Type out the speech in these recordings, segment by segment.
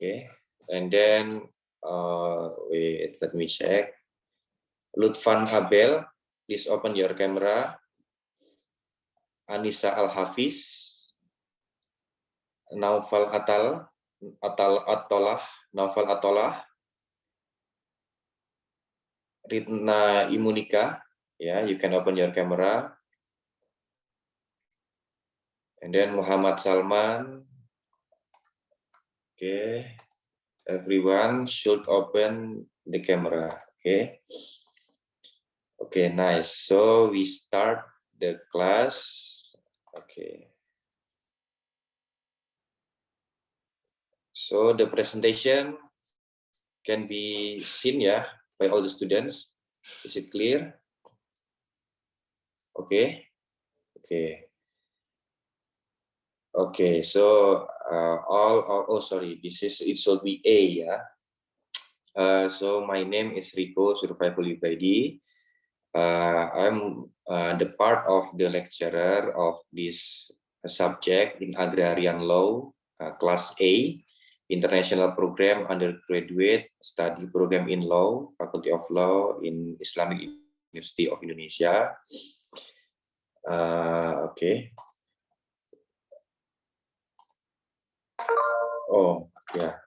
Okay, and then wait, let me check. Lutfan Abel, please open your camera. Anissa Al-Hafiz, Naufal Atolah, Ritna Imunika, yeah, you can open your camera. And then Muhammad Salman. Okay, everyone should open the camera. Okay. Okay, nice. So we start the class. Okay. So the presentation can be seen, yeah, by all the students. Is it clear? Okay. Okay. Okay. So sorry, it should be A, yeah. So my name is Rico Survival Ibaidi. I'm the part of the lecturer of this subject in agrarian law, class A, international program undergraduate study program in law, Faculty of Law in Islamic University of Indonesia. Okay. Oh yeah,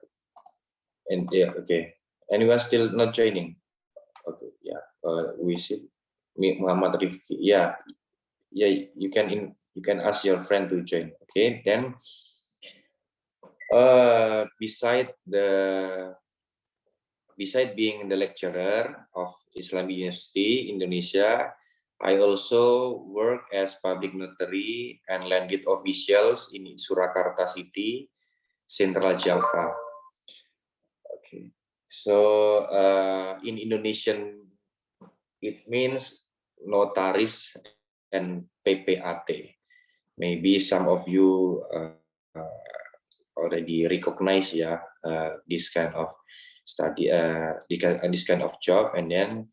and yeah, okay. Anyone still not joining? Okay, yeah. We see Muhammad Rifki. Yeah, yeah. You can ask your friend to join. Okay, then beside being the lecturer of Islamic University Indonesia, I also work as public notary and land deed officials in Surakarta City, Central Java. Okay, so in Indonesian it means notaris and PPAT. Maybe some of you already recognize, yeah, this kind of study, this kind of job. And then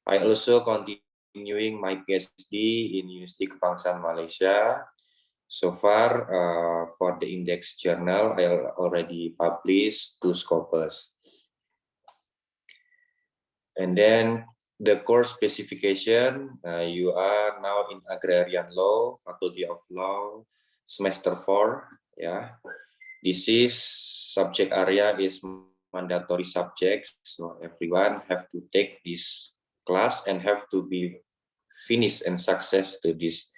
I also continuing my PhD in University Kebangsaan Malaysia. So far, for the index journal, I already published 2 scopus. And then the course specification, you are now in agrarian law, Faculty of Law, semester 4, yeah. This is subject area is mandatory subjects, so everyone have to take this class and have to be finished and success to this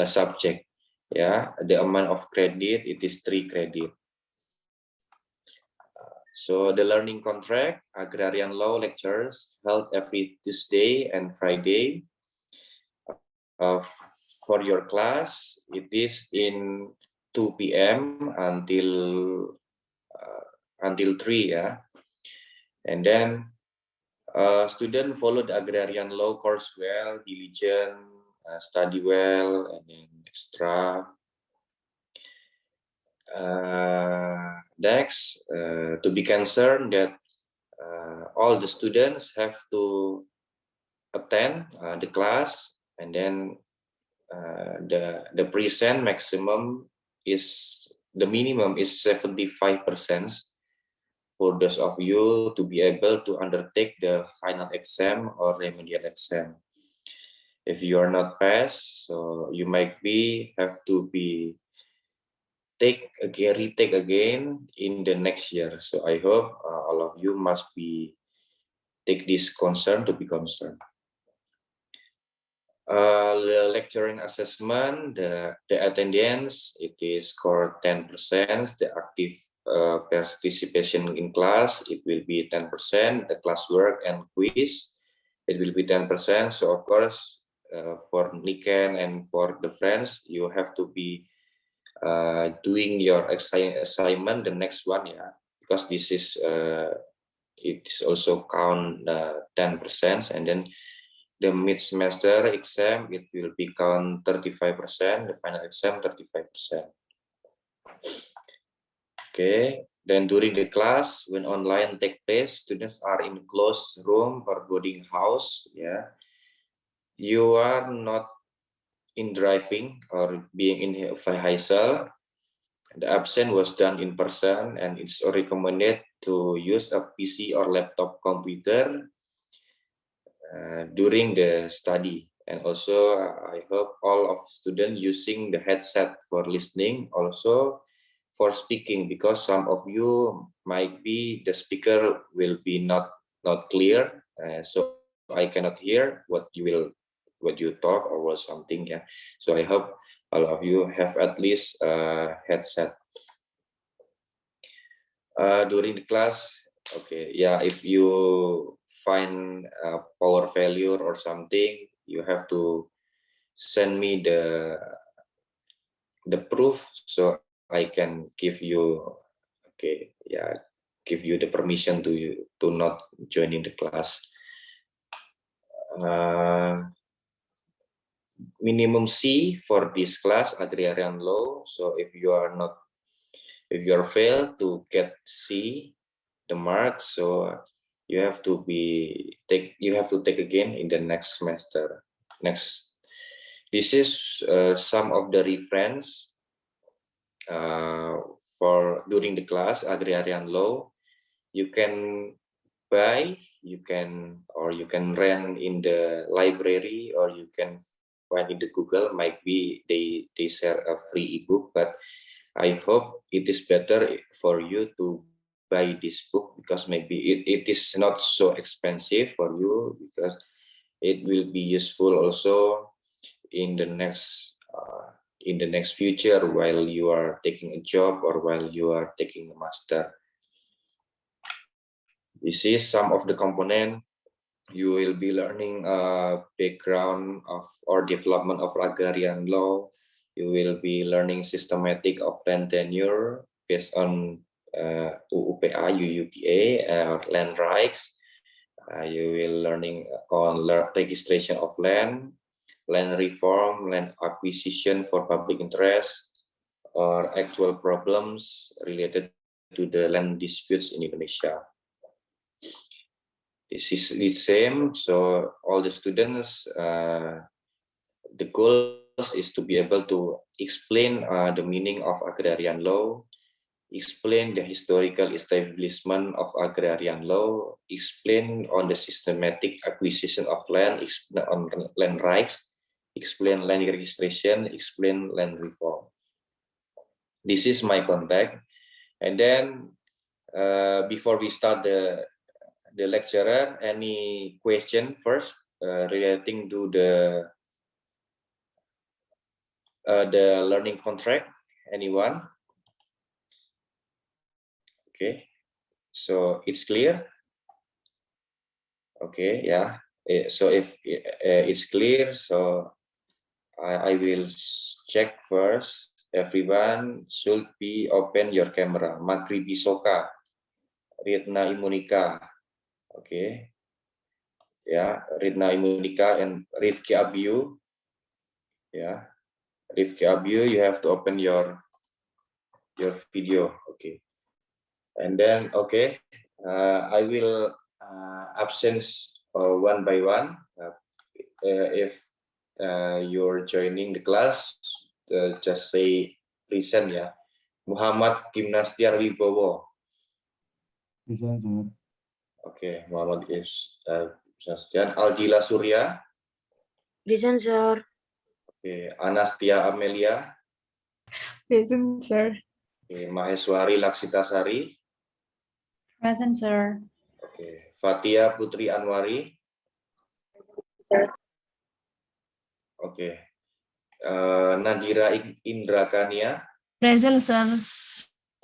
subject. Yeah, the amount of credit, it is 3 credit. So the learning contract, agrarian law lectures held every Tuesday and Friday. For your class, it is in 2 p.m. until 3, yeah. And then student follow the agrarian law course well, diligent, study well, and then extra. Next, to be concerned that all the students have to attend the class, and then the present maximum is the minimum is 75% for those of you to be able to undertake the final exam or remedial exam. If you are not passed, so you might have to be retake again in the next year. So I hope all of you must take this concern to be concerned. The lecturing assessment, the attendance, it is scored 10%. The active participation in class, it will be 10%. The classwork and quiz, it will be 10%. So of course, for Niken and for the friends, you have to be doing your assignment, the next one, yeah, because this is it is also count 10%, and then the mid-semester exam, it will be count 35%, the final exam 35%. Okay, then during the class, when online take place, students are in closed room or boarding house, yeah. You are not in driving or being in vehicle. The absent was done in person, and it's recommended to use a PC or laptop computer during the study. And also, I hope all of students using the headset for listening, also for speaking, because some of you might be the speaker will be not clear, so I cannot hear what you talk or something. Yeah, so I hope all of you have at least a headset during the class. Okay, yeah, if you find power failure or something, you have to send me the proof so I can give you, okay, yeah, give you the permission to not joining the class. Minimum C for this class, agrarian law. So if you are failed to get C, the mark, so you have to take again in the next semester. This is some of the reference for during the class agrarian law. You can buy, you can rent in the library, or you can find in the Google. Might be they share a free ebook, but I hope it is better for you to buy this book, because maybe it is not so expensive for you, because it will be useful also in the next future, while you are taking a job or while you are taking a master. This is some of the component. You will be learning background of or development of agrarian law. You will be learning systematic of land tenure based on UUPA, UUPA, or land rights. You will learning on registration of land reform, land acquisition for public interest, or actual problems related to the land disputes in Indonesia. This is the same, so all the students, the goal is to be able to explain the meaning of agrarian law, explain the historical establishment of agrarian law, explain on the systematic acquisition of land, explain on land rights, explain land registration, explain land reform. This is my contact. And then before we start the lecturer, any question first relating to the learning contract? Anyone? Okay, so it's clear. Okay, yeah. So if it's clear, so I will check first. Everyone should be open your camera. Makri Bisoka, Ritna Imunika. Okay, yeah, Ritna Imunika and Rifki Abiu. Yeah, Rifki Abiu, you have to open your video. Okay, and then okay, I will absent one by one. If you're joining the class, just say present ya. Muhammad Gimnastiar Wibowo. Present, sir. Oke, Muhammad Gimnastiar. Aldila Surya. Present, sir. Oke, Anastia Amelia. Present, sir. Oke, Maheswari Laksitasari. Present, sir. Oke, Fatia Putri Anwari. Oke, Nadira Indrakania. Present, sir.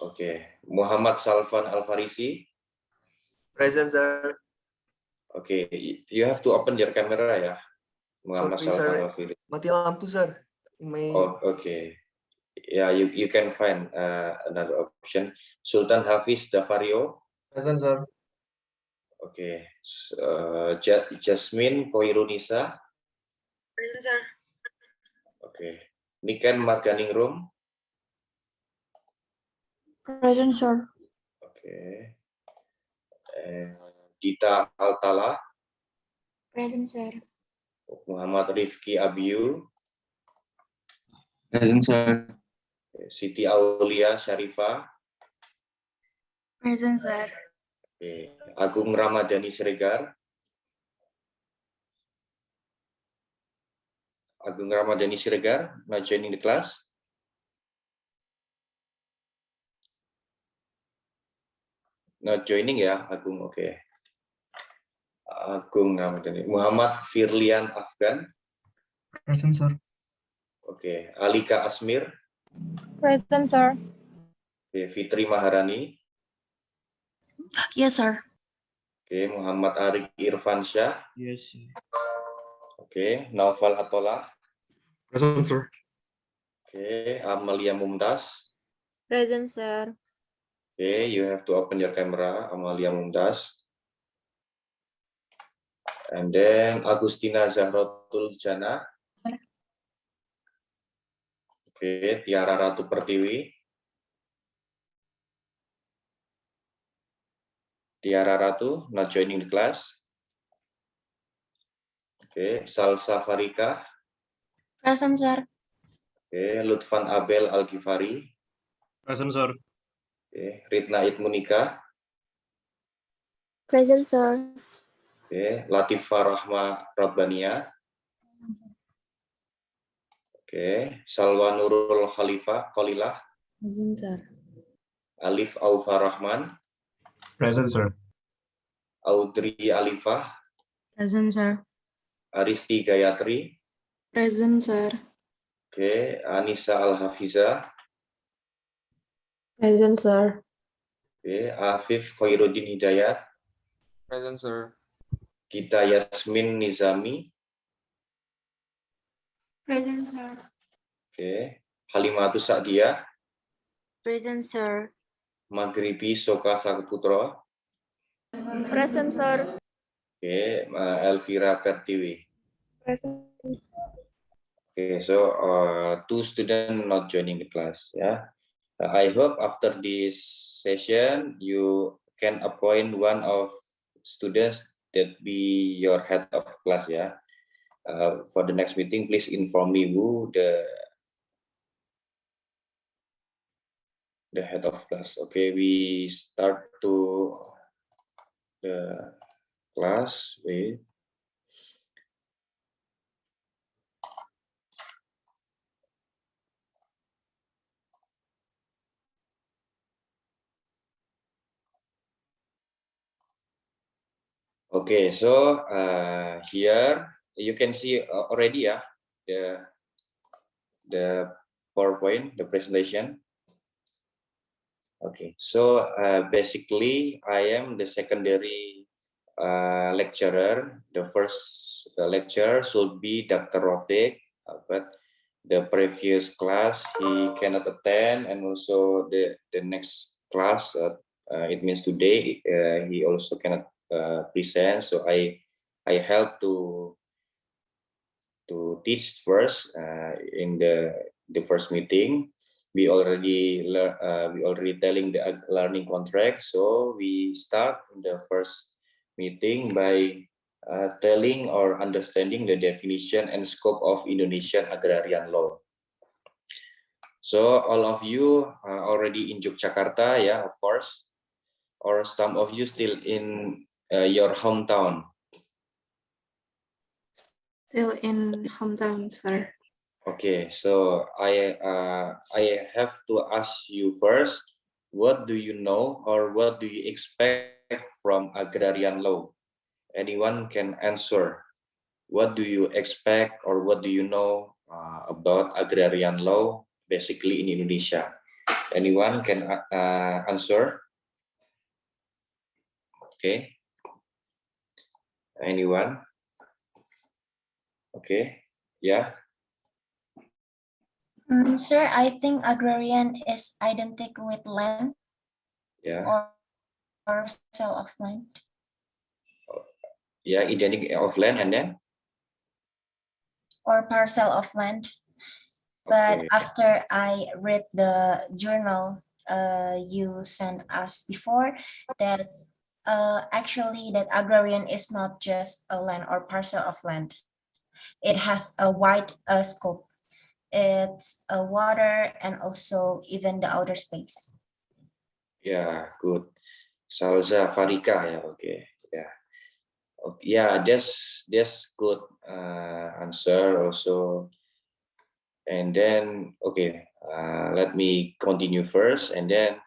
Oke, Muhammad Salvan Alfarisi. Present, sir. Oke, you have to open your camera ya, Muhammad Sorry, Salvan sir. Alfarisi. Mati lampu, sir. Oh, okay. Yeah, you can find another option. Sultan Hafiz Davario. Present, sir. Okay. Jasmine Koirunisa. Present, sir. Okay. Niken Marganingrum. Present, sir. Okay. Dita Altala. Present, sir. Muhammad Rifki Abiu. Present, sir. Siti Aulia Syarifah. Present, sir. Agung Ramadhani Siregar. Agung Ramadhani Siregar, not joining the class. Not joining ya, Agung, oke. Agung Ramadhani. Muhammad Firlian Afgan. Present, sir. Oke. Alika Asmir. Present, sir. Oke. Fitri Maharani. Yes, sir. Oke. Muhammad Arik Irfansyah. Yes, sir. Oke. Naufal Atolah. Present, sir. Oke. Amalia Mumtaz. Present, sir. Okay, you have to open your camera, Amalia Mumtaz. And then Agustina Zahrotul Jana. Okay, Tiara Ratu Pertiwi. Tiara Ratu, not joining the class. Okay, Salsa Farika. Present, sir. Okay, Lutfan Abel Al-Ghifari. Present, sir. Okay, Ritna Itmunika. Present, sir. Okay, Latifah Rahma Rabbania. Okay, Salwa Nurul Khalilah. Present, sir. Alif Aufa Rahman. Present, sir. Audrey Alifah. Present, sir. Aristi Gayatri. Present, sir. Okay, Anissa Al-Hafiza. Present, sir. Okay, Afif Khairuddin Hidayat. Present, sir. Gita Yasmin Nizami. Present, sir. Okay, Halimatus Sa'diyah. Present, sir. Maghribi Soka Saputra. Present, sir. Okay, Elvira Pertiwi. Present. Okay, so 2 students not joining the class. Yeah, I hope after this session you can appoint one of students that be your head of class. Yeah, for the next meeting, please inform me who the head of class. Okay, we start to the class with okay, so here you can see already the PowerPoint, the presentation. Okay, so basically I am the secondary lecturer. The first lecture should be Dr. Rafiq, but the previous class he cannot attend, and also the next class, it means today, he also cannot present. So I help to teach first in the first meeting. We already telling the learning contract. So we start the first meeting by telling or understanding the definition and scope of Indonesian agrarian law. So all of you are already in Yogyakarta, yeah, of course, or some of you still in your hometown. Still in hometown, sir. Okay, so I have to ask you first, what do you know or what do you expect from agrarian law? Anyone can answer. What do you expect or what do you know about agrarian law, basically in Indonesia? Anyone can answer? Okay. Anyone? Okay. Yeah. Sir, I think agrarian is identical with land Yeah. or parcel of land. Yeah, identity of land and then? Or parcel of land. But Okay. after I read the journal you sent us before, that actually that agrarian is not just a land or parcel of land. It has a wide scope. It's water and also even the outer space. Yeah, good. Salza Farika, yeah, okay, yeah. Okay, yeah, that's good answer also. And then, okay, let me continue first, and then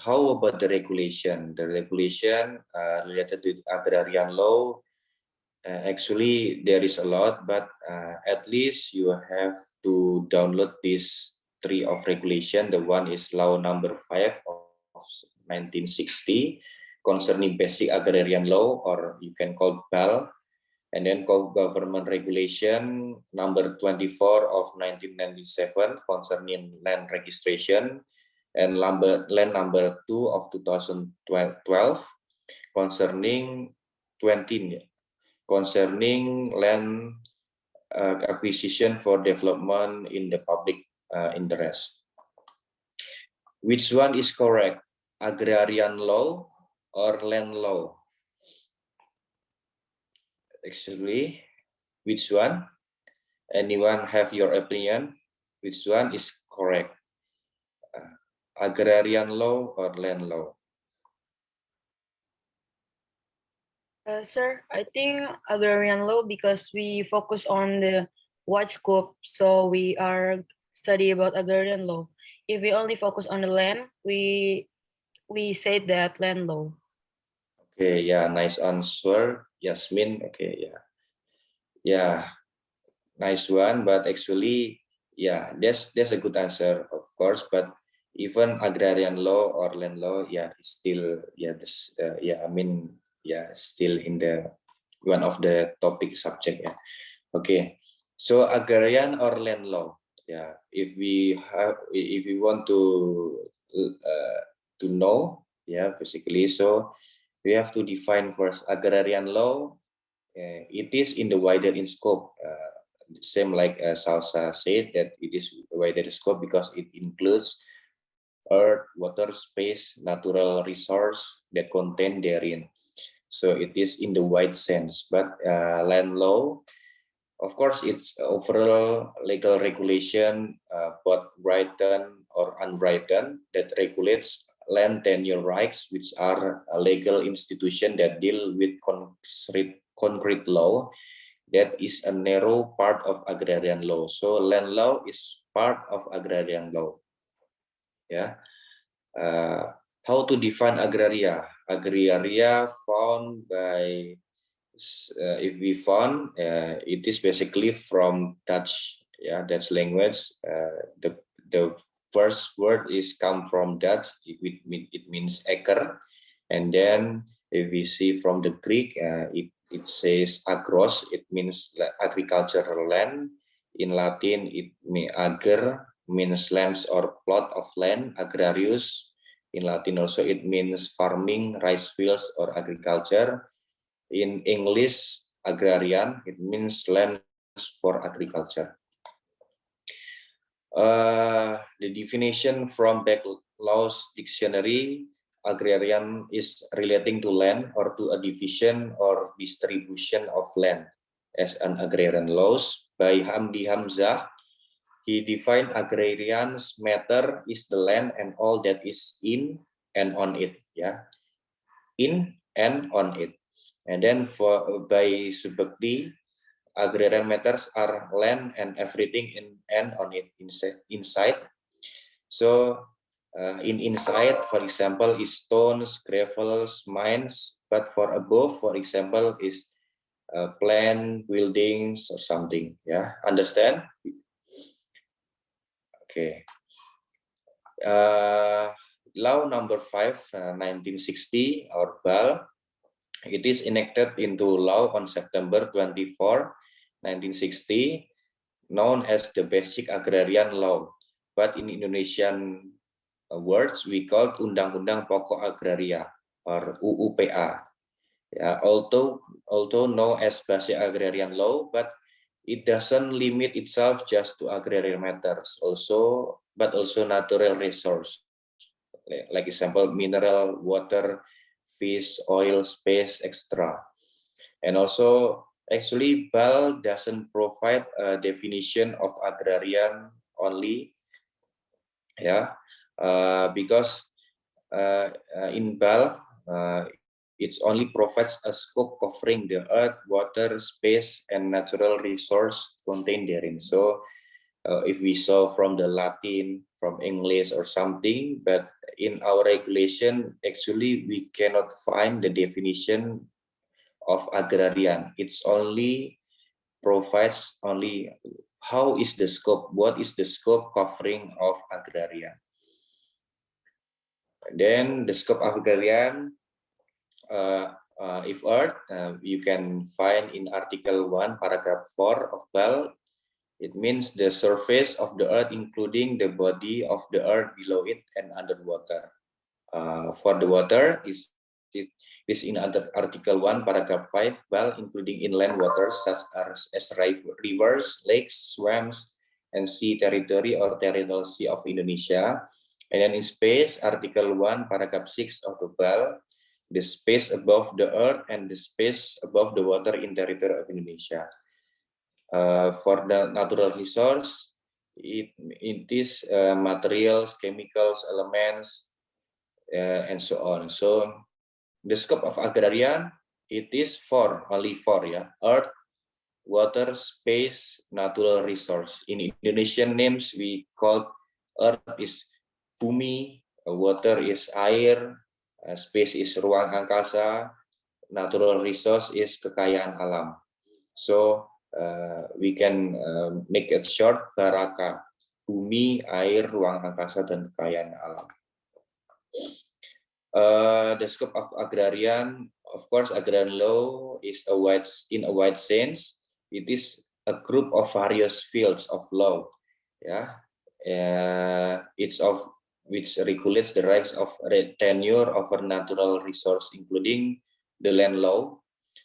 how about the regulation? The regulation related to agrarian law, actually there is a lot, but at least you have to download these 3 of regulation. The one is law number 5 of 1960 concerning basic agrarian law, or you can call BAL, and then called government regulation number 24 of 1997 concerning land registration, and land number 2 of 2012 concerning 20 concerning land acquisition for development in the public interest. Which one is correct? Agrarian law or land law? Actually, which one? Anyone have your opinion? Which one is correct? Agrarian law or land law? Sir, I think agrarian law because we focus on the wide scope, so we are study about agrarian law. If we only focus on the land, we say that land law. Okay, yeah, nice answer, Yasmin. Okay, yeah, nice one. But actually, yeah, that's a good answer, of course. But even agrarian law or land law, yeah, it's still, yeah, this, yeah, I mean, yeah, still in the one of the topic subject. Yeah. Okay, so agrarian or land law. Yeah, if we want to know, yeah, basically, so we have to define first agrarian law. It is in the wider in scope. Same like Salsa said, that it is wider in scope because it includes earth, water, space, natural resource that contain therein. So it is in the wide sense. But land law, of course, it's overall legal regulation, both written or unwritten, that regulates land tenure rights, which are a legal institution that deal with concrete law. That is a narrow part of agrarian law. So land law is part of agrarian law. Yeah. How to define agraria? Agraria found by if we found, it is basically from Dutch, yeah, Dutch language. The first word is come from Dutch. It means acre, and then if we see from the Greek, it says agros. It means agricultural land. In Latin, it ager means lands or plot of land. Agrarius in Latin also it means farming, rice fields, or agriculture. In English, agrarian, it means land for agriculture. The definition from Backlaw's dictionary, agrarian is relating to land or to a division or distribution of land as an agrarian laws. By Hamdi Hamzah, he defined agrarian's matter is the land and all that is in and on it. Yeah, in and on it. And then by Subakti, agrarian matters are land and everything in and on it inside. So in inside, for example, is stones, gravels, mines. But for above, for example, is plant, buildings, or something. Yeah, understand? Okay. Law number 5, 1960, or BAL. It is enacted into law on September 24, 1960, known as the Basic Agrarian Law. But in Indonesian words, we call Undang-Undang Pokok Agraria or UUPA. Yeah, although known as Basic Agrarian Law, but it doesn't limit itself just to agrarian matters, but also natural resource, like example mineral, water, fish, oil, space, etc. And also Actually, BAL doesn't provide a definition of agrarian only, because in BAL, it only provides a scope covering the earth, water, space, and natural resource contained therein. So if we saw from the Latin, from English or something, but in our regulation, actually we cannot find the definition of agrarian. It's only provides only how is the scope, what is the scope covering of agrarian. Then the scope of agrarian, if earth, you can find in Article 1, paragraph 4 of BAL. It means the surface of the earth, including the body of the earth below it and underwater. For the water, is in Article 1, paragraph 5, BAL, including inland waters such as rivers, lakes, swamps, and sea territory or territorial sea of Indonesia. And then in space, Article 1, paragraph 6 of the BAL, the space above the earth and the space above the water in territory of Indonesia. For the natural resource, it is materials, chemicals, elements, and so on. So the scope of agrarian, it is only four, earth, water, space, natural resource. In Indonesian names, we call earth is bumi, water is air, space is ruang angkasa, natural resource is kekayaan alam. So we can make it short, Baraka, bumi, air, ruang angkasa, dan kekayaan alam. The scope of agrarian, of course, agrarian law is in a wide sense. It is a group of various fields of law, it's of which regulates the rights of tenure over natural resource, including the land law.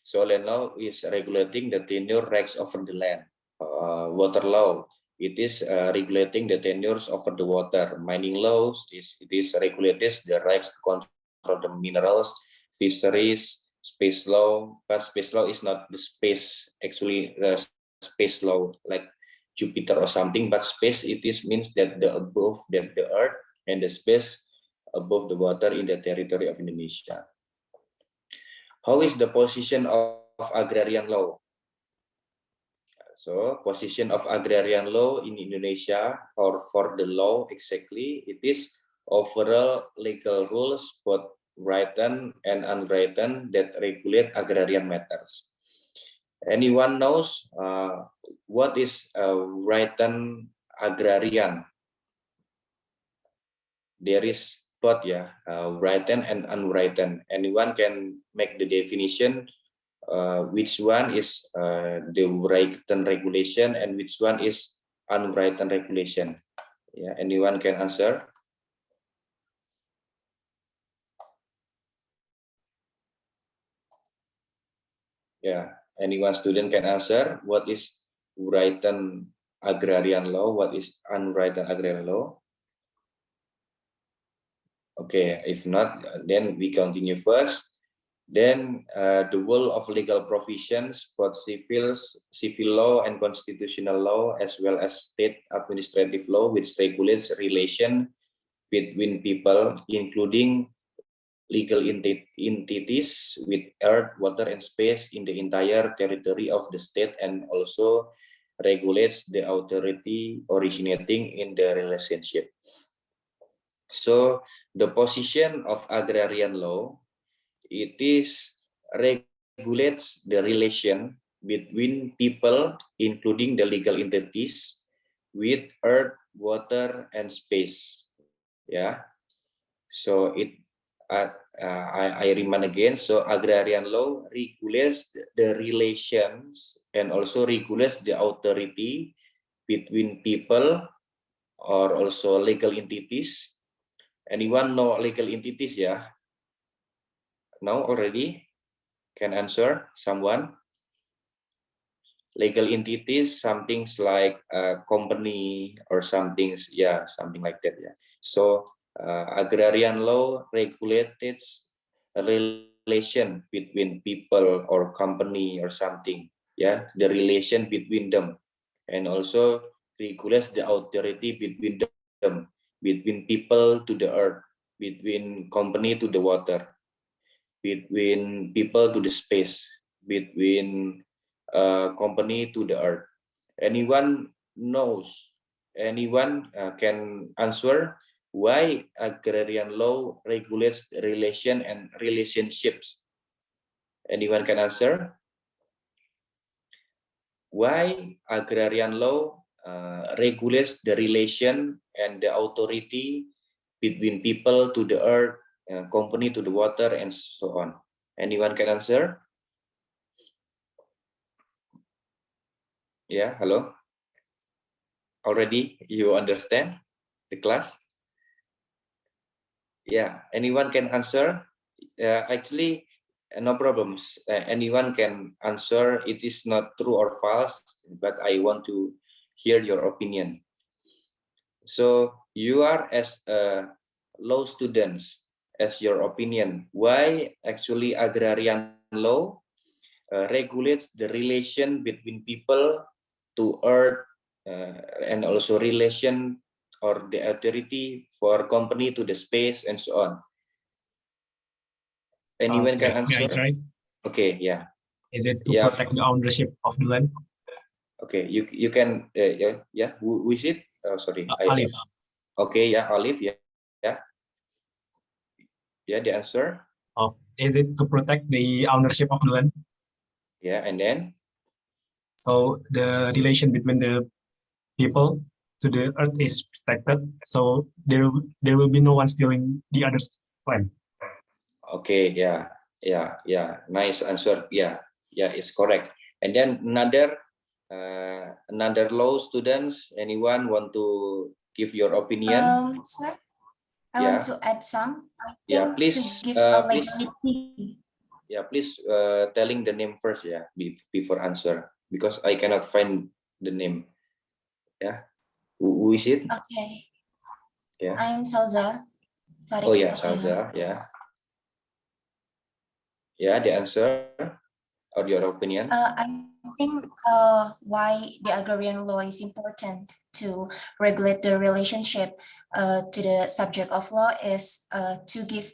So land law is regulating the tenure rights over the land. Water law, it is regulating the tenures over the water. Mining laws, it is regulates the rights to control the minerals. Fisheries, space law, but space law is not the space, actually the space law like Jupiter or something, but space means that the above the earth and the space above the water in the territory of Indonesia. How is the position of agrarian law? So position of agrarian law in Indonesia, or for the law exactly, it is overall legal rules, both written and unwritten, that regulate agrarian matters. Anyone knows what is a written agrarian? There is both, written and unwritten. Anyone can make the definition which one is the written regulation and which one is unwritten regulation. Anyone can answer? Anyone student can answer what is written agrarian law, what is unwritten agrarian law? Okay, if not, then we continue first. Then the role of legal provisions, both civil law and constitutional law, as well as state administrative law, which regulates relation between people, including legal entities with earth, water, and space in the entire territory of the state, and also regulates the authority originating in the relationship. So the position of agrarian law, it is regulates the relation between people, including the legal entities, with earth, water, and space. So I remind again. So agrarian law regulates the relations and also regulates the authority between people or also legal entities. Anyone know legal entities? Know already? Can answer someone? Legal entities, something like a company or something, something like that. So agrarian law regulates a relation between people or company or something. yeah, the relation between them, and also regulates the authority between them, between people to the earth, between company to the water, between people to the space, between company to the earth. Anyone knows, anyone can answer why agrarian law regulates relation and relationships? Anyone can answer? Why agrarian law regulates the relation and the authority between people to the earth, company to the water, and so on? Anyone can answer? Yeah, hello? Already you understand the class? Yeah, anyone can answer? Actually, no problems. Anyone can answer. It is not true or false, but I want to hear your opinion. So you are as a law students, as your opinion, why actually agrarian law regulates the relation between people to earth, and also relation or the authority for company to the space and so on? Anyone can May I answer? try? Okay, yeah. Is it to Yeah. protect the ownership of the land? Okay, you can yeah. Who is it? Sorry, Alif. Okay, yeah, Alif, yeah, yeah, yeah. The answer, Is it to protect the ownership of the land? yeah, and then So the relation between the people to the earth is protected. So there will be no one stealing the other's land. okay, yeah, yeah, yeah. Nice answer. Yeah, yeah, it's correct. And then another law students. Anyone want to give your opinion? Sir, I Yeah, want to add some. I yeah. think to Please, give a please, legality. yeah. Please, telling the name first. Yeah, before answer, because I cannot find the name. Yeah, who is it? Okay, Yeah. I'm Salza. Oh Farid yeah, Fatima. Salza. Yeah. Yeah, the answer or your opinion. I think why the agrarian law is important to regulate the relationship to the subject of law is to give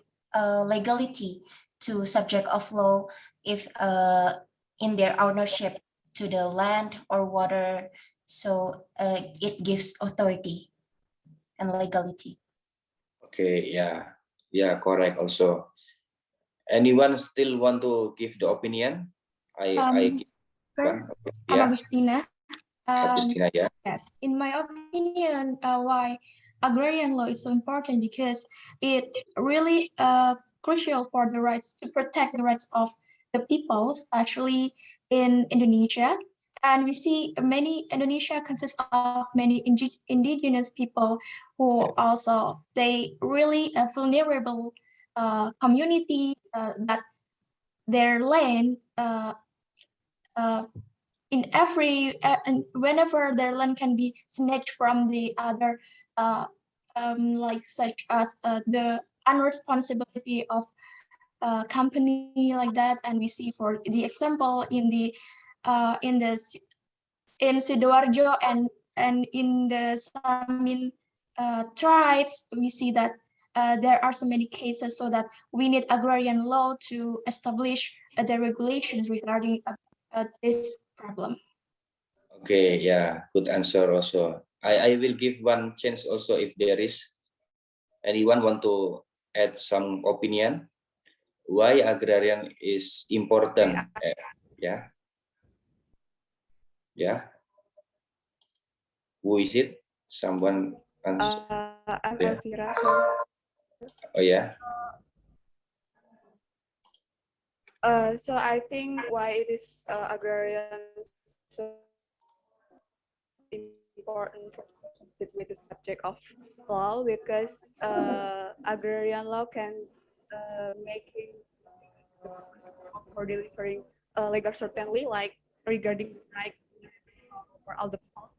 legality to subject of law if in their ownership to the land or water. So it gives authority and legality. Okay, yeah, yeah, correct. Also, anyone still want to give the opinion? I give Sir, one. I'm Yeah, Agustina. Agustina. Yeah. Yes, in my opinion, why agrarian law is so important because it really crucial for the rights to protect the rights of the peoples actually in Indonesia. And we see many Indonesia consists of many indigenous people who also they really vulnerable community that their land in every and whenever their land can be snatched from the other like such as the unresponsibility of company like that. And we see for the example in the in Sidoarjo and in the Samin tribes, we see that there are so many cases, so that we need agrarian law to establish the regulations regarding this problem. Okay, yeah, good answer also. I will give one chance also if there is anyone want to add some opinion. Why agrarian is important? Yeah, yeah. Who is it? Someone answer. I'm Yeah. Elvira. Oh yeah. So I think why it is agrarian so important with the subject of law, because agrarian law can making for delivering legal certainly, like regarding right for all the people.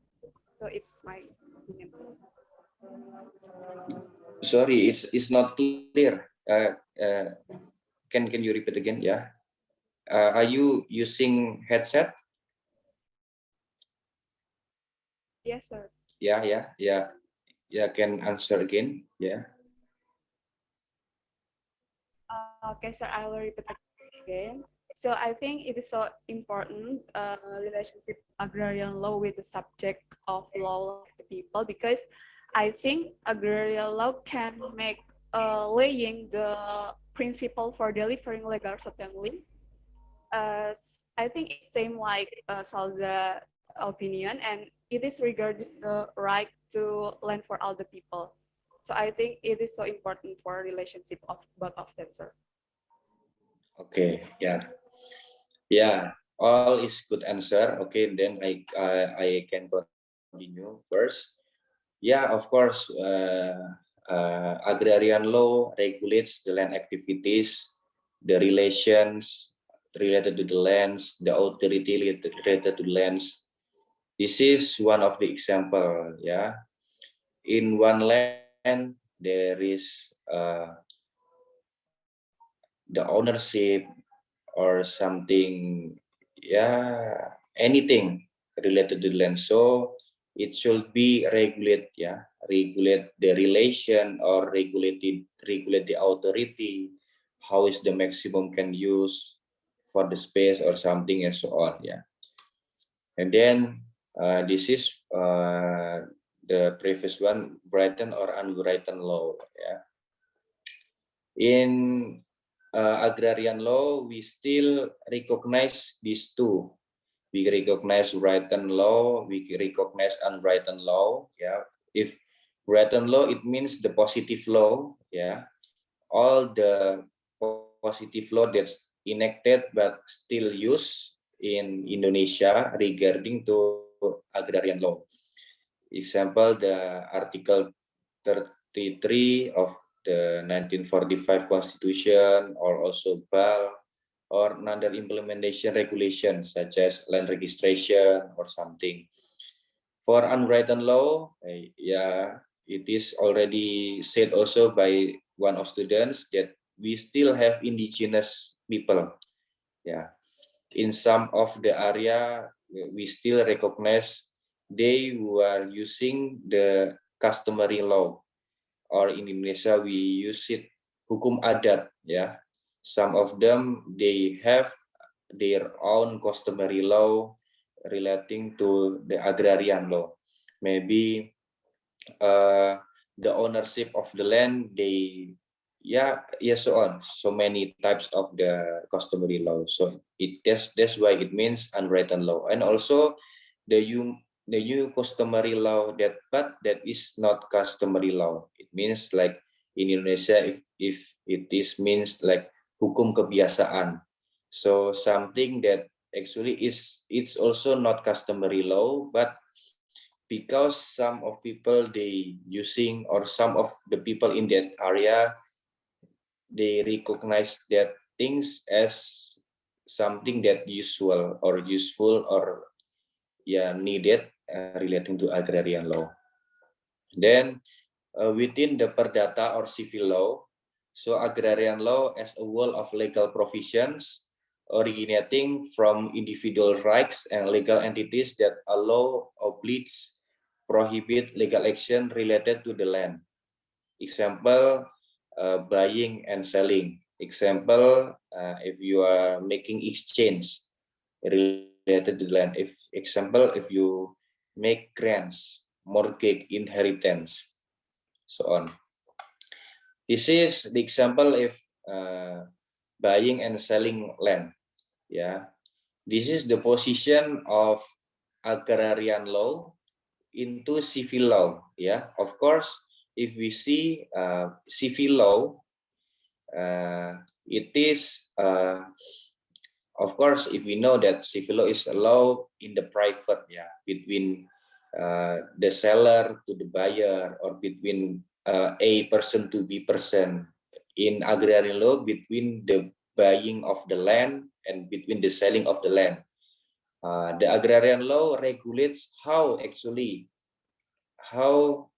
So it's my opinion. Sorry, it's not clear. Can you repeat again? Yeah. Are you using headset? Yes, sir. Yeah. Can answer again. Yeah. Okay, sir, I will repeat again. So I think it is so important relationship agrarian law with the subject of law of the people, because I think agrarian law can make laying the principle for delivering legal certainty. I think it's same like Salza opinion, and it is regarding the right to land for all the people. So I think it is so important for relationship of both of them, sir. Okay. Yeah. All is good answer. Okay. Then I can continue first. Yeah, of course. Agrarian law regulates the land activities, the relations related to the lands, the authority related to lands. This is one of the example. Yeah, in one land there is the ownership or something. Yeah, anything related to the land. So it should be regulate. Yeah, regulate the relation or regulate the authority. How is the maximum can use for the space or something and so on. Yeah, and then this is the previous one, written or unwritten law. Yeah, in agrarian law we still recognize these two. We recognize written law, we recognize unwritten law. Yeah, if written law, it means the positive law. Yeah, all the positive law that's enacted but still used in Indonesia regarding to agrarian law. Example, the Article 33 of the 1945 Constitution, or also BAL, or another implementation regulations such as land registration or something. For unwritten law, yeah, it is already said also by one of students that we still have indigenous people. Yeah, in some of the area we still recognize they were using the customary law, or in Indonesia we use it hukum adat. Yeah, some of them they have their own customary law relating to the agrarian law. Maybe uh, the ownership of the land, they, so on, so many types of the customary law. So that's why it means unwritten law. And also the new customary law, that is not customary law. It means like in Indonesia, if it is means like hukum kebiasaan. So something that actually it's also not customary law, but because some of people they using, or some of the people in that area, they recognize that things as something that usual or useful, or needed relating to agrarian law. Then within the perdata or civil law, so agrarian law as a whole of legal provisions originating from individual rights and legal entities that allow, obliges, prohibit legal action related to the land. Example, buying and selling. Example, if you are making exchange related to the land. If example, if you make grants, mortgage, inheritance, so on. This is the example if buying and selling land. Yeah, this is the position of agrarian law into civil law. Yeah, of course, if we see civil law, it is of course, if we know that civil law is a law in the private, between the seller to the buyer, or between A person to B person. In agrarian law, between the buying of the land and between the selling of the land. The agrarian law regulates how actually how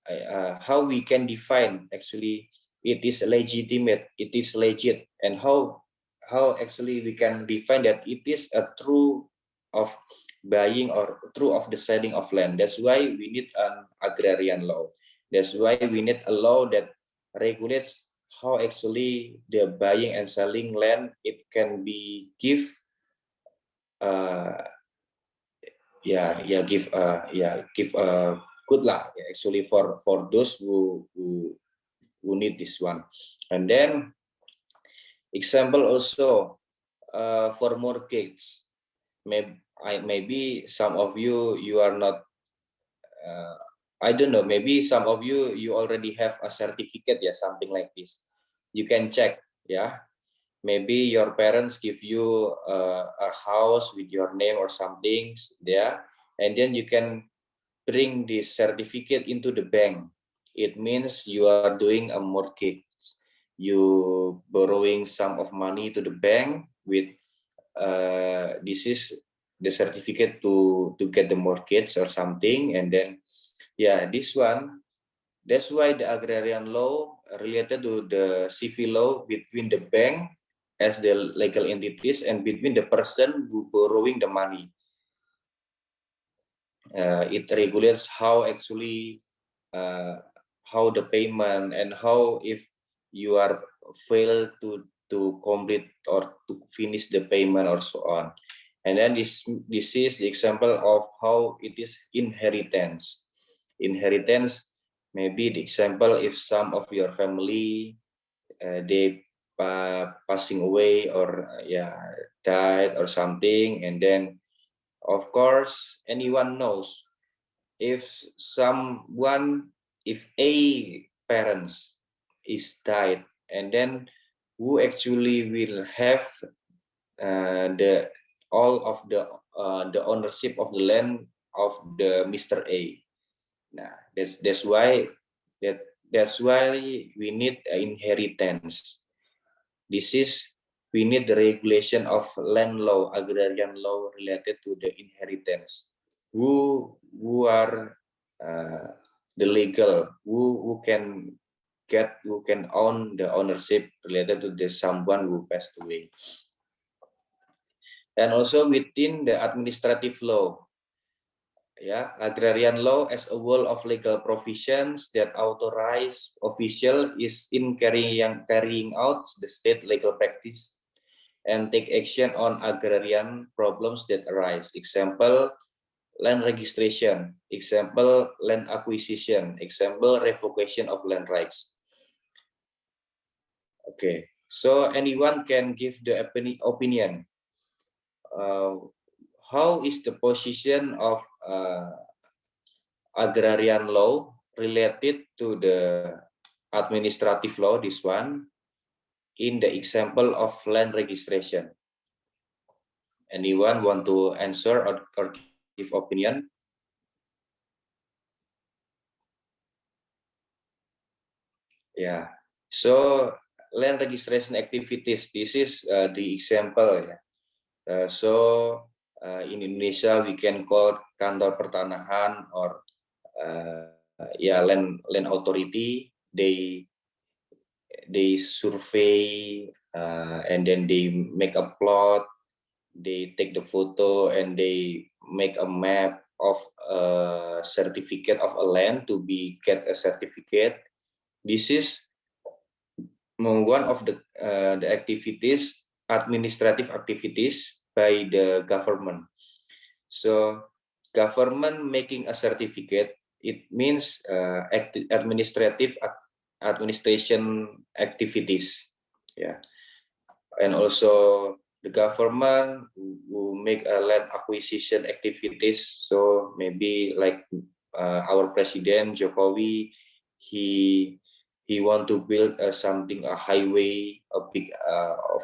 we can define actually it is legitimate, it is legit, and how actually we can define that it is a true of buying or through of the selling of land. That's why we need an agrarian law. That's why we need a law that regulates how actually the buying and selling land it can be give give good lah actually for those who need this one. And then example also for mortgage, maybe some of you are not I don't know, maybe some of you already have a certificate, something like this. You can check, maybe your parents give you a house with your name or something, and then you can bring this certificate into the bank. It means you are doing a mortgage. You borrowing some of money to the bank with this is the certificate to get the mortgage or something, and then this one. That's why the agrarian law related to the civil law between the bank as the legal entities and between the person who borrowing the money. It regulates how actually how the payment and how if you are fail to complete or to finish the payment or so on. And then this is the example of how it is inheritance. Inheritance, maybe the example if some of your family they passing away or died or something, and then of course anyone knows if a parents is died, and then who actually will have the all of the ownership of the land of the Mr. A. Nah, that's why we need inheritance. We need the regulation of land law, agrarian law related to the inheritance. Who are the legal, who can own the ownership related to the someone who passed away. And also within the administrative law, agrarian law as a whole of legal provisions that authorize official is in carrying out the state legal practice and take action on agrarian problems that arise. Example, land registration. Example, land acquisition. Example, revocation of land rights. Okay, so anyone can give the opinion. How is the position of agrarian law related to the administrative law, this one, in the example of land registration? Anyone want to answer or give opinion? Yeah, so land registration activities, this is the example. So in Indonesia we can call kantor pertanahan or land authority. They survey and then they make a plot, they take the photo and they make a map of a certificate of a land to get a certificate. This is one of the activities, administrative activities by the government. So government making a certificate, it means administration activities, and also the government will make a land acquisition activities. So maybe like our President Jokowi, he want to build a highway, a big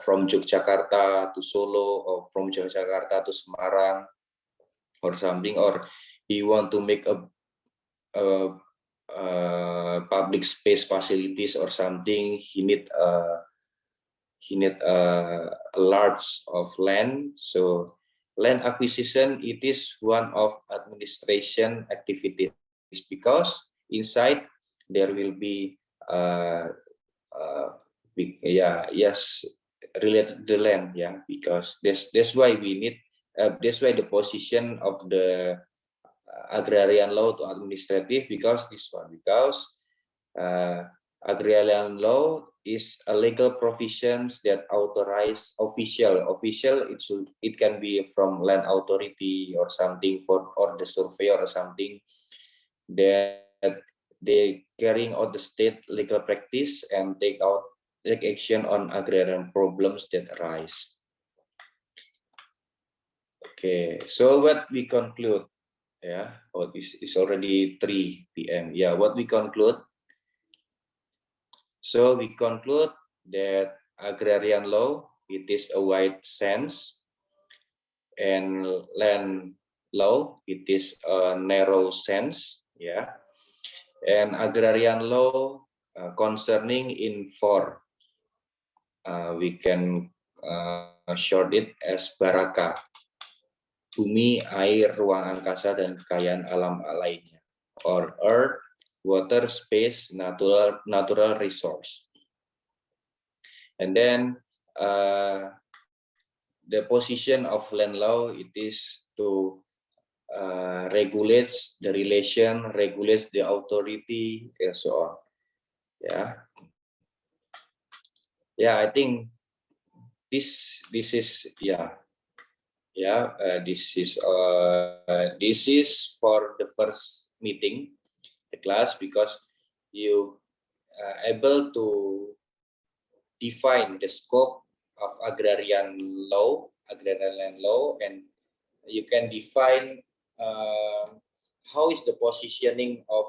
from Yogyakarta to Solo, or from Yogyakarta to Semarang, or something, or he want to make a public space facilities or something. He need a large of land. So land acquisition, it is one of administration activities, because inside there will be related to the land, because that's why we need That's why the position of the agrarian law to administrative, because agrarian law is a legal provisions that authorize official. It can be from land authority or something, or the surveyor or something, that they carrying out the state legal practice and take action on agrarian problems that arise. Okay, so what we conclude, it's already 3 p.m. Yeah, what we conclude. So we conclude that agrarian law, it is a wide sense, and land law, it is a narrow sense. Yeah, and agrarian law concerning in 4. We can short it as Baraka. Bumi, air, ruang angkasa, dan kekayaan alam lainnya. Or earth, water, space, natural resource. And then the position of land law, it is to regulates the relation, regulates the authority, and so on. Yeah, I think this is this is for the first meeting the class, because you able to define the scope of agrarian land law, and you can define how is the positioning of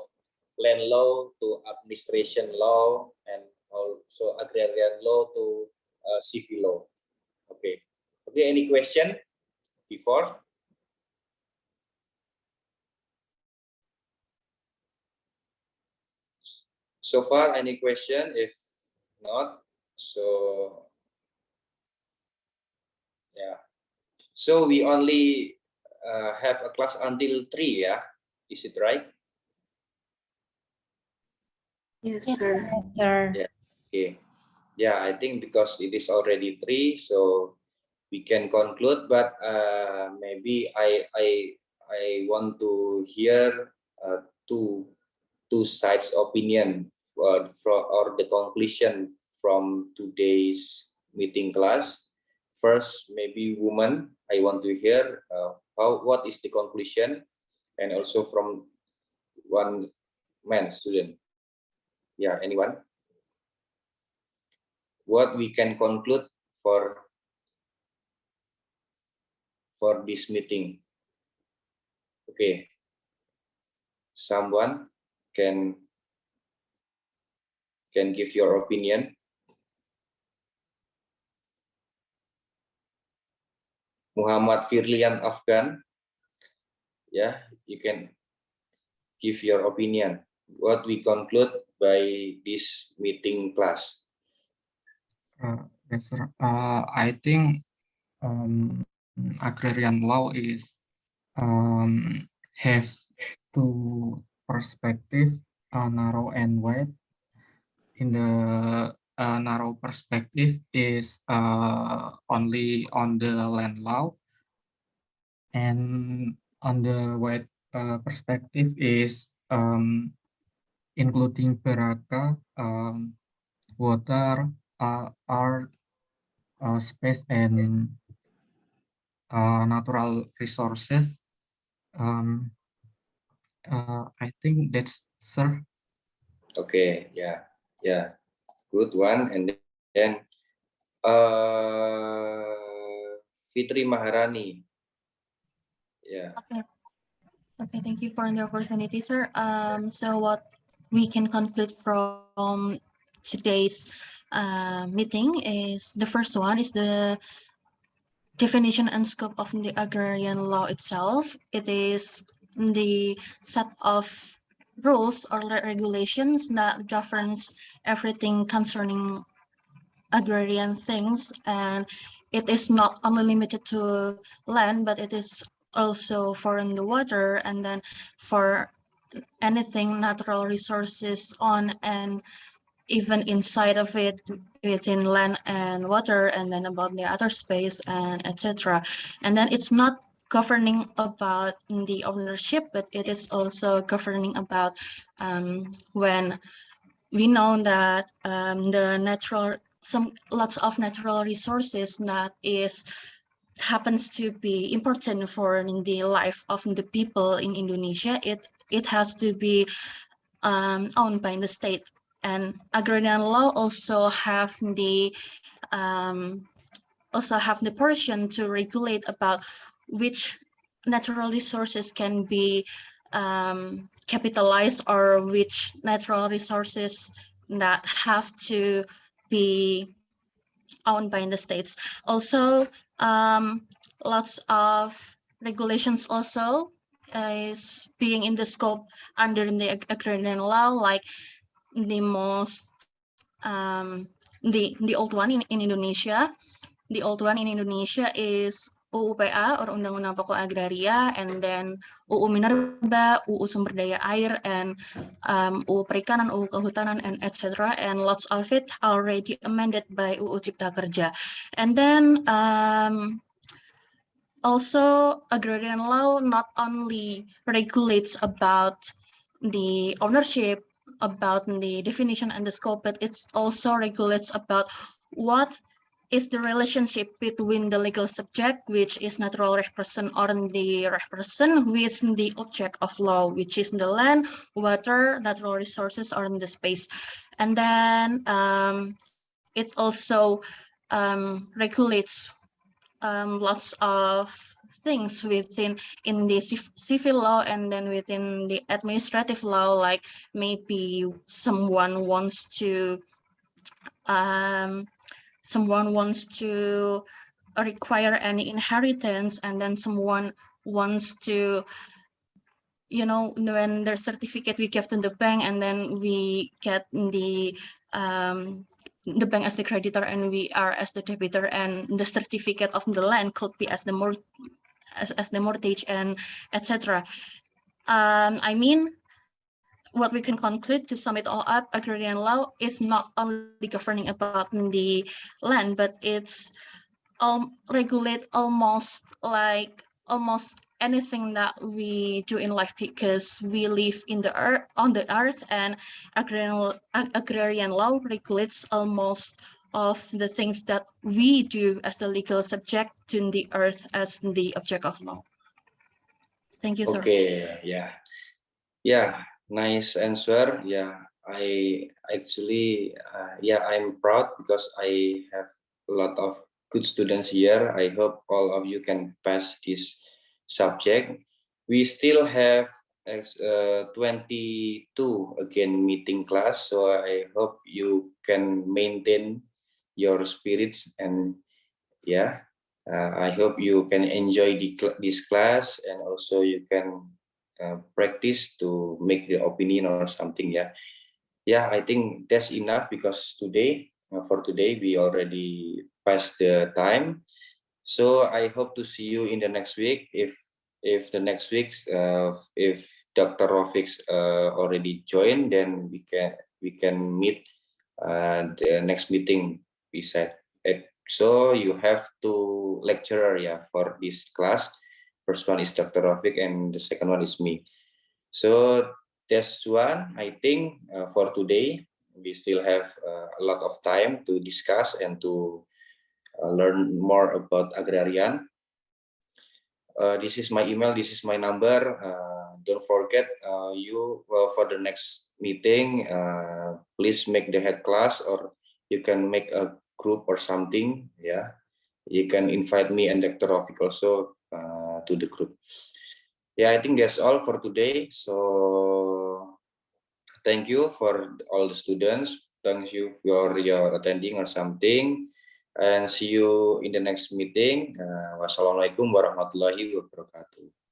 land law to administration law, and also agrarian law to civil law. Okay, any question before? So far, any question? If not, so yeah. So we only have a class until 3, yeah? Is it right? Yes, Yes, sir. Yeah. Okay. Yeah, I think because it is already 3, so we can conclude. But maybe I want to hear two sides opinion or the conclusion from today's meeting class. First, maybe woman, I want to hear what is the conclusion, and also from one man student. Yeah, anyone? What we can conclude for this meeting? Okay, someone can give your opinion. Muhammad Firlian Afgan, yeah, you can give your opinion. What we conclude by this meeting class? Yes, sir. I think agrarian law is have two perspective, narrow and wide. In the narrow perspective is only on the land law, and on the wide perspective is including Baraka, water, art, space, and natural resources. I think that's, sir. Okay, yeah, good one. And then Fitri Maharani, yeah. Okay, thank you for the opportunity, sir. So what we can conclude from today's meeting is, the first one is the definition and scope of the agrarian law itself. It is the set of rules or regulations that governs everything concerning agrarian things, and it is not only limited to land, but it is also for in the water, and then for anything natural resources on and even inside of it, within land and water, and then about the other space and etc. And then it's not governing about the ownership, but it is also governing about when we know that lots of natural resources that happens to be important for the life of the people in Indonesia. It has to be owned by the state, and agrarian law also have the portion to regulate about which natural resources can be capitalized, or which natural resources that have to be owned by the states. Also, lots of regulations also is being in the scope under the agrarian law, like the most the old one in Indonesia. The old one in Indonesia is UUPA, or Undang-Undang Pokok Agraria, and then UU Minerba, UU Sumber Daya Air, and UU Perikanan, UU Kehutanan, and etc. And lots of it already amended by UU Cipta Kerja. And then also agrarian law not only regulates about the ownership, about the definition and the scope, but it also regulates about what is the relationship between the legal subject, which is natural person, or the person with the object of law, which is the land, water, natural resources, or the space. And then it also regulates lots of things in the civil law, and then within the administrative law, like maybe someone wants to require any inheritance, and then someone wants to, when their certificate we give to the bank, and then we get the bank as the creditor and we are as the debitor, and the certificate of the land could be as the mortgage, and etc. I mean, what we can conclude to sum it all up, agrarian law is not only governing about the land, but it's regulate almost anything that we do in life, because we live on the earth, and agrarian law regulates almost of the things that we do as the legal subject to the earth as the object of law. Thank you, sir. Okay, yeah, nice answer. Yeah, I actually, I'm proud because I have a lot of good students here. I hope all of you can pass this subject. We still have 22 again meeting class, so I hope you can maintain your spirits, and I hope you can enjoy this class, and also you can practice to make the opinion or something. I think that's enough, because for today we already passed the time. So I hope to see you in the next week. If the next week, if Dr. Rafiq already joined, then we can meet the next meeting. We said it. So you have two lecturer for this class. First one is Dr. Rafiq, and the second one is me. So that's one. I think for today we still have a lot of time to discuss and to learn more about agrarian. This is my email, this is my number. Don't forget, for the next meeting, please make the head class, or you can make a group or something. You can invite me and Dr. Rafiq also to the group. I think that's all for today. So thank you for all the students. Thank you for your attending or something. And see you in the next meeting. Wassalamualaikum warahmatullahi wabarakatuh.